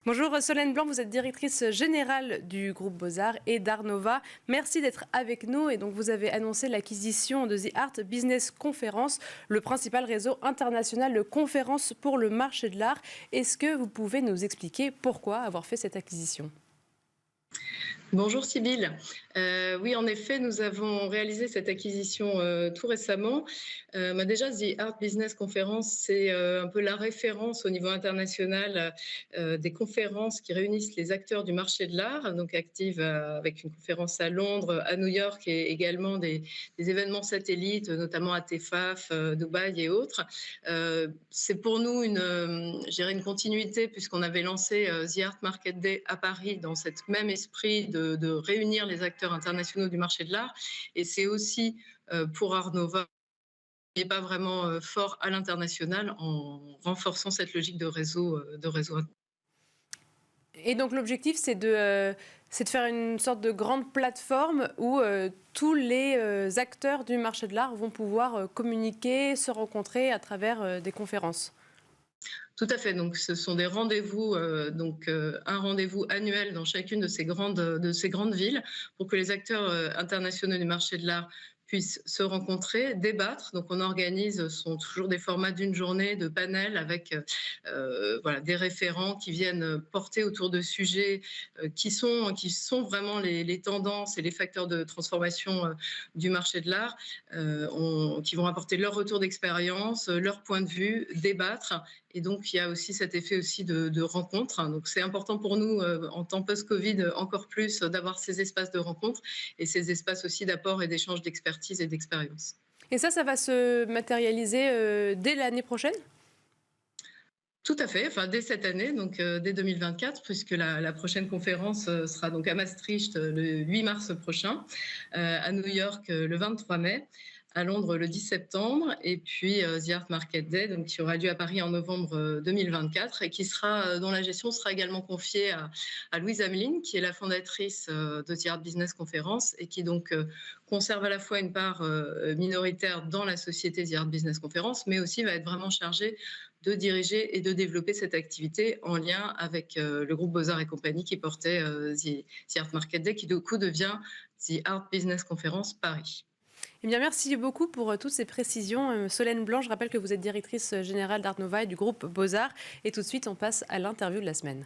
Bonjour Solène Blanc, vous êtes directrice générale du groupe Beaux-Arts et d'Art Nova. Merci d'être avec nous et donc vous avez annoncé l'acquisition de The Art Business Conference, le principal réseau international de conférences pour le marché de l'art. Est-ce que vous pouvez nous expliquer pourquoi avoir fait cette acquisition ? Bonjour Sybille. Oui, en effet, nous avons réalisé cette acquisition tout récemment. Déjà, The Art Business Conference, c'est un peu la référence au niveau international des conférences qui réunissent les acteurs du marché de l'art, donc active avec une conférence à Londres, à New York et également des événements satellites, notamment à TEFAF, Dubaï et autres. C'est pour nous une continuité puisqu'on avait lancé The Art Market Day à Paris dans cet même esprit de réunir les acteurs internationaux du marché de l'art. Et c'est aussi pour Art Nova n'est pas vraiment fort à l'international en renforçant cette logique de réseau. Et donc l'objectif, c'est de faire une sorte de grande plateforme où tous les acteurs du marché de l'art vont pouvoir communiquer, se rencontrer à travers des conférences. Tout à fait. Donc, ce sont des rendez-vous, un rendez-vous annuel dans chacune de ces grandes villes pour que les acteurs internationaux du marché de l'art puissent se rencontrer, débattre. Donc, on organise, ce sont toujours des formats d'une journée de panel avec des référents qui viennent porter autour de sujets qui sont vraiment les tendances et les facteurs de transformation du marché de l'art, qui vont apporter leur retour d'expérience, leur point de vue, débattre. Et donc, il y a aussi cet effet aussi de rencontre. Donc, c'est important pour nous, en temps post-Covid, encore plus, d'avoir ces espaces de rencontre et ces espaces aussi d'apport et d'échange d'expertise et d'expérience. Et ça va se matérialiser dès l'année prochaine ? Tout à fait, enfin, dès cette année, donc dès 2024, puisque la prochaine conférence sera donc à Maastricht le 8 mars prochain, à New York le 23 mai, à Londres le 10 septembre, et puis The Art Market Day, donc, qui aura lieu à Paris en novembre 2024 et dont la gestion sera également confiée à Louise Ameline, qui est la fondatrice de The Art Business Conference et qui donc conserve à la fois une part minoritaire dans la société The Art Business Conference, mais aussi va être vraiment chargée de diriger et de développer cette activité en lien avec le groupe Beaux-Arts et compagnie qui portait The Art Market Day, qui du coup devient The Art Business Conference Paris. Eh bien, merci beaucoup pour toutes ces précisions. Solène Blanc, je rappelle que vous êtes directrice générale d'Art Nova et du groupe Beaux-Arts. Et tout de suite, on passe à l'interview de la semaine.